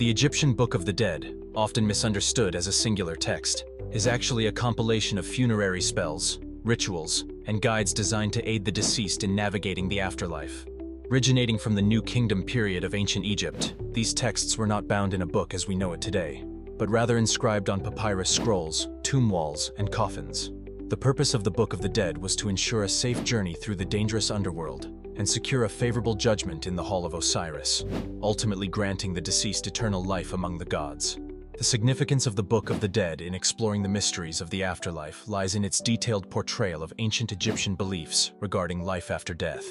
The Egyptian Book of the Dead, often misunderstood as a singular text, is actually a compilation of funerary spells, rituals, and guides designed to aid the deceased in navigating the afterlife. Originating from the New Kingdom period of ancient Egypt, these texts were not bound in a book as we know it today, but rather inscribed on papyrus scrolls, tomb walls, and coffins. The purpose of the Book of the Dead was to ensure a safe journey through the dangerous underworld and secure a favorable judgment in the Hall of Osiris, ultimately granting the deceased eternal life among the gods. The significance of the Book of the Dead in exploring the mysteries of the afterlife lies in its detailed portrayal of ancient Egyptian beliefs regarding life after death.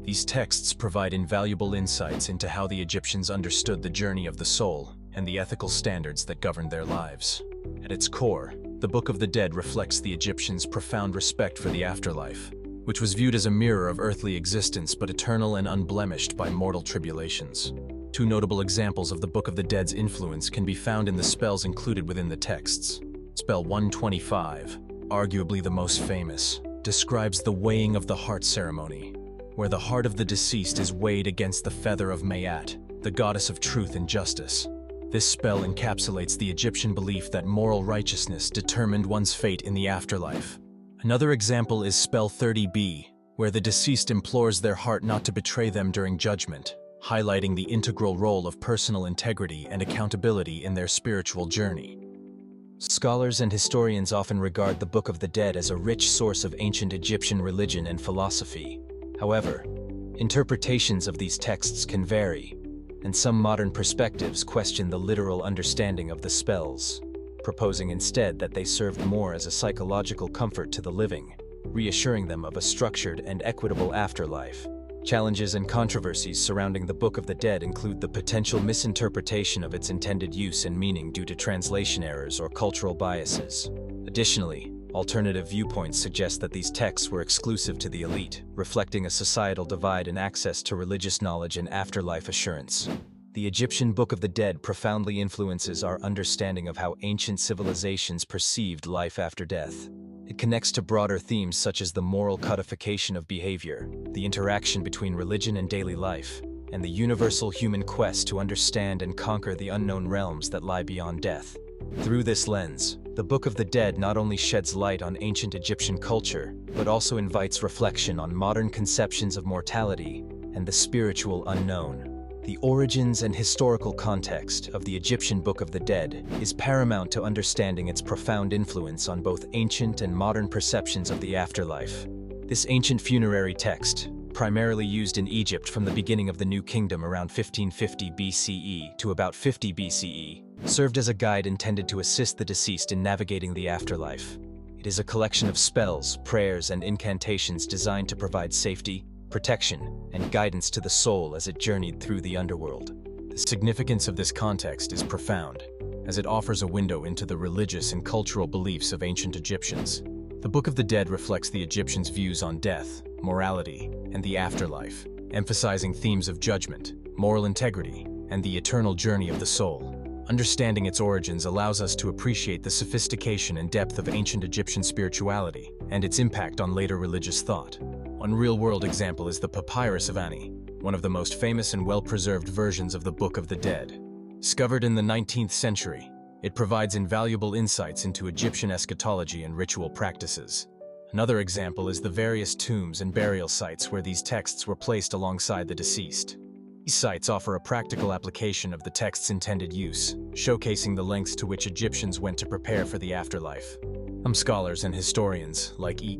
These texts provide invaluable insights into how the Egyptians understood the journey of the soul and the ethical standards that governed their lives. At its core, the Book of the Dead reflects the Egyptians' profound respect for the afterlife, which was viewed as a mirror of earthly existence but eternal and unblemished by mortal tribulations. Two notable examples of the Book of the Dead's influence can be found in the spells included within the texts. Spell 125, arguably the most famous, describes the weighing of the heart ceremony, where the heart of the deceased is weighed against the feather of Mayat, the goddess of truth and justice. This spell encapsulates the Egyptian belief that moral righteousness determined one's fate in the afterlife. Another example is spell 30b, where the deceased implores their heart not to betray them during judgment, highlighting the integral role of personal integrity and accountability in their spiritual journey. Scholars and historians often regard the Book of the Dead as a rich source of ancient Egyptian religion and philosophy. However, interpretations of these texts can vary, and some modern perspectives question the literal understanding of the spells, proposing instead that they served more as a psychological comfort to the living, reassuring them of a structured and equitable afterlife. Challenges and controversies surrounding the Book of the Dead include the potential misinterpretation of its intended use and meaning due to translation errors or cultural biases. Additionally, alternative viewpoints suggest that these texts were exclusive to the elite, reflecting a societal divide in access to religious knowledge and afterlife assurance. The Egyptian Book of the Dead profoundly influences our understanding of how ancient civilizations perceived life after death. It connects to broader themes such as the moral codification of behavior, the interaction between religion and daily life, and the universal human quest to understand and conquer the unknown realms that lie beyond death. Through this lens, the Book of the Dead not only sheds light on ancient Egyptian culture, but also invites reflection on modern conceptions of mortality and the spiritual unknown. The origins and historical context of the Egyptian Book of the Dead is paramount to understanding its profound influence on both ancient and modern perceptions of the afterlife. This ancient funerary text, primarily used in Egypt from the beginning of the New Kingdom around 1550 BCE to about 50 BCE, served as a guide intended to assist the deceased in navigating the afterlife. It is a collection of spells, prayers, and incantations designed to provide safety, protection, and guidance to the soul as it journeyed through the underworld. The significance of this context is profound, as it offers a window into the religious and cultural beliefs of ancient Egyptians. The Book of the Dead reflects the Egyptians' views on death, morality, and the afterlife, emphasizing themes of judgment, moral integrity, and the eternal journey of the soul. Understanding its origins allows us to appreciate the sophistication and depth of ancient Egyptian spirituality and its impact on later religious thought. One real-world example is the papyrus of Ani, one of the most famous and well-preserved versions of the Book of the Dead. Discovered in the 19th century, it provides invaluable insights into Egyptian eschatology and ritual practices. Another example is the various tombs and burial sites where these texts were placed alongside the deceased. These sites offer a practical application of the text's intended use, showcasing the lengths to which Egyptians went to prepare for the afterlife. Some scholars and historians, like E.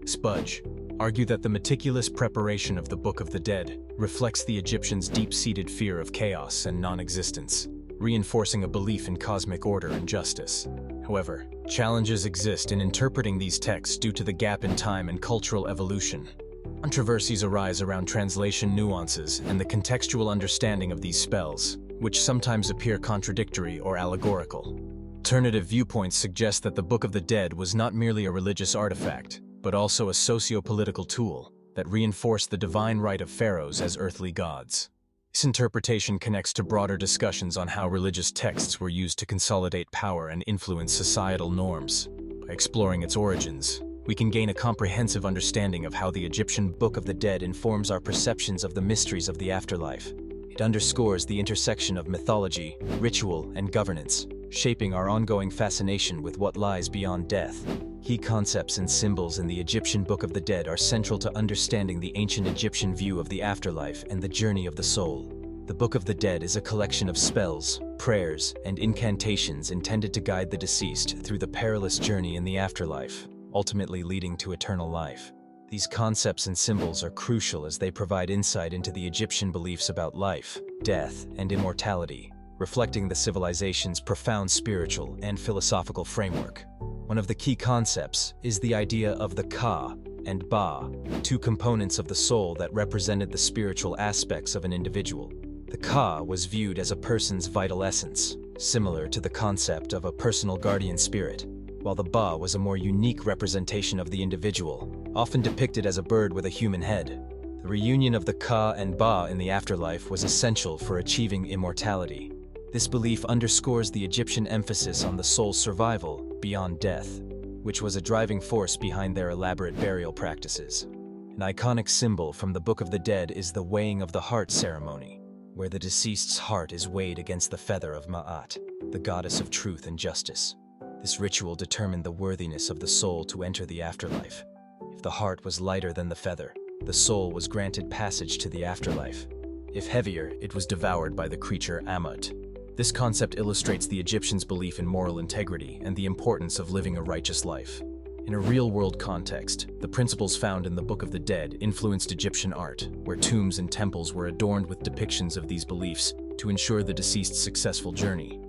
Spudge, argue that the meticulous preparation of the Book of the Dead reflects the Egyptians' deep-seated fear of chaos and non-existence, reinforcing a belief in cosmic order and justice. However, challenges exist in interpreting these texts due to the gap in time and cultural evolution. Controversies arise around translation nuances and the contextual understanding of these spells, which sometimes appear contradictory or allegorical. Alternative viewpoints suggest that the Book of the Dead was not merely a religious artifact, but also a socio-political tool that reinforced the divine right of pharaohs as earthly gods. This interpretation connects to broader discussions on how religious texts were used to consolidate power and influence societal norms. By exploring its origins, we can gain a comprehensive understanding of how the Egyptian Book of the Dead informs our perceptions of the mysteries of the afterlife. It underscores the intersection of mythology, ritual, and governance, shaping our ongoing fascination with what lies beyond death. Key concepts and symbols in the Egyptian Book of the Dead are central to understanding the ancient Egyptian view of the afterlife and the journey of the soul. The Book of the Dead is a collection of spells, prayers, and incantations intended to guide the deceased through the perilous journey in the afterlife, ultimately leading to eternal life. These concepts and symbols are crucial as they provide insight into the Egyptian beliefs about life, death, and immortality, reflecting the civilization's profound spiritual and philosophical framework. One of the key concepts is the idea of the Ka and Ba, two components of the soul that represented the spiritual aspects of an individual. The Ka was viewed as a person's vital essence, similar to the concept of a personal guardian spirit, while the Ba was a more unique representation of the individual, often depicted as a bird with a human head. The reunion of the Ka and Ba in the afterlife was essential for achieving immortality. This belief underscores the Egyptian emphasis on the soul's survival beyond death, which was a driving force behind their elaborate burial practices. An iconic symbol from the Book of the Dead is the weighing of the heart ceremony, where the deceased's heart is weighed against the feather of Ma'at, the goddess of truth and justice. This ritual determined the worthiness of the soul to enter the afterlife. If the heart was lighter than the feather, the soul was granted passage to the afterlife. If heavier, it was devoured by the creature Ammut. This concept illustrates the Egyptians' belief in moral integrity and the importance of living a righteous life. In a real-world context, the principles found in the Book of the Dead influenced Egyptian art, where tombs and temples were adorned with depictions of these beliefs to ensure the deceased's successful journey.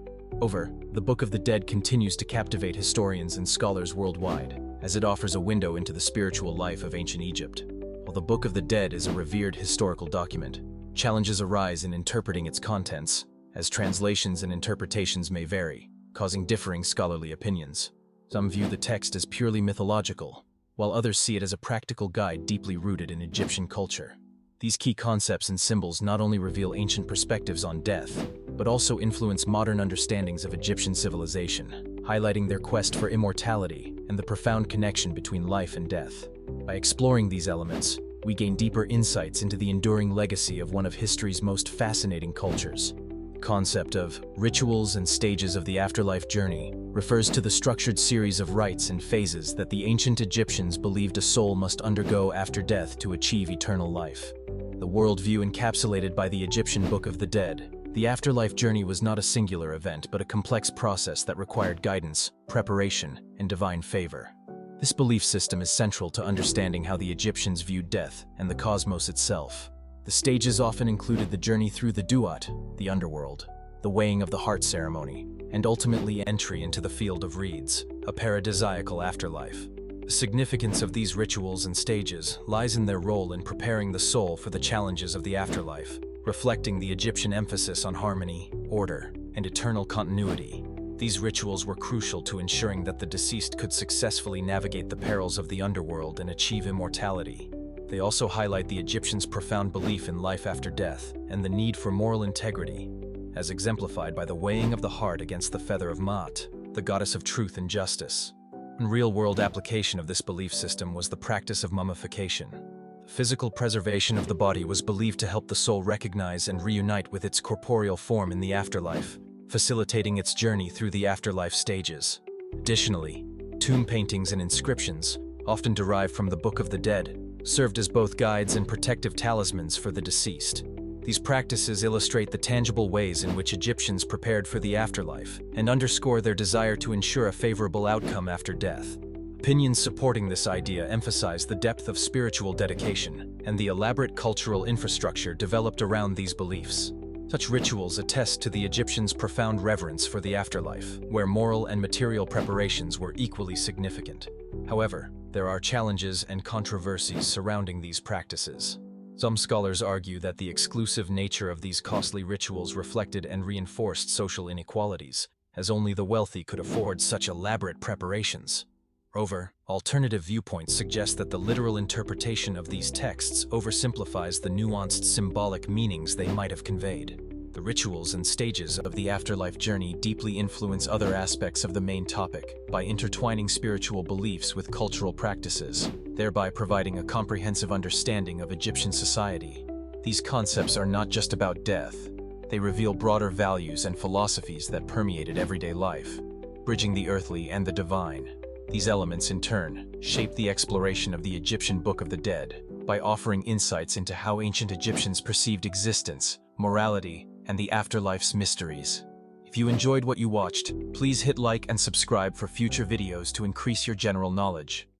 The Book of the Dead continues to captivate historians and scholars worldwide, as it offers a window into the spiritual life of ancient Egypt. While the Book of the Dead is a revered historical document, challenges arise in interpreting its contents, as translations and interpretations may vary, causing differing scholarly opinions. Some view the text as purely mythological, while others see it as a practical guide deeply rooted in Egyptian culture. These key concepts and symbols not only reveal ancient perspectives on death, but also influence modern understandings of Egyptian civilization, highlighting their quest for immortality and the profound connection between life and death. By exploring these elements, we gain deeper insights into the enduring legacy of one of history's most fascinating cultures. The concept of rituals and stages of the afterlife journey refers to the structured series of rites and phases that the ancient Egyptians believed a soul must undergo after death to achieve eternal life. The worldview encapsulated by the Egyptian Book of the Dead, the afterlife journey was not a singular event but a complex process that required guidance, preparation, and divine favor. This belief system is central to understanding how the Egyptians viewed death and the cosmos itself. The stages often included the journey through the Duat, the underworld, the weighing of the heart ceremony, and ultimately entry into the field of reeds, a paradisiacal afterlife. The significance of these rituals and stages lies in their role in preparing the soul for the challenges of the afterlife, reflecting the Egyptian emphasis on harmony, order, and eternal continuity. These rituals were crucial to ensuring that the deceased could successfully navigate the perils of the underworld and achieve immortality. They also highlight the Egyptians' profound belief in life after death and the need for moral integrity, as exemplified by the weighing of the heart against the feather of Maat, the goddess of truth and justice. One real-world application of this belief system was the practice of mummification. The physical preservation of the body was believed to help the soul recognize and reunite with its corporeal form in the afterlife, facilitating its journey through the afterlife stages. Additionally, tomb paintings and inscriptions, often derived from the Book of the Dead, served as both guides and protective talismans for the deceased. These practices illustrate the tangible ways in which Egyptians prepared for the afterlife and underscore their desire to ensure a favorable outcome after death. Opinions supporting this idea emphasize the depth of spiritual dedication and the elaborate cultural infrastructure developed around these beliefs. Such rituals attest to the Egyptians' profound reverence for the afterlife, where moral and material preparations were equally significant. However, there are challenges and controversies surrounding these practices. Some scholars argue that the exclusive nature of these costly rituals reflected and reinforced social inequalities, as only the wealthy could afford such elaborate preparations. Moreover, alternative viewpoints suggest that the literal interpretation of these texts oversimplifies the nuanced symbolic meanings they might have conveyed. The rituals and stages of the afterlife journey deeply influence other aspects of the main topic by intertwining spiritual beliefs with cultural practices, thereby providing a comprehensive understanding of Egyptian society. These concepts are not just about death. They reveal broader values and philosophies that permeated everyday life, bridging the earthly and the divine. These elements, in turn, shape the exploration of the Egyptian Book of the Dead by offering insights into how ancient Egyptians perceived existence, morality, and the afterlife's mysteries. If you enjoyed what you watched, please hit like and subscribe for future videos to increase your general knowledge.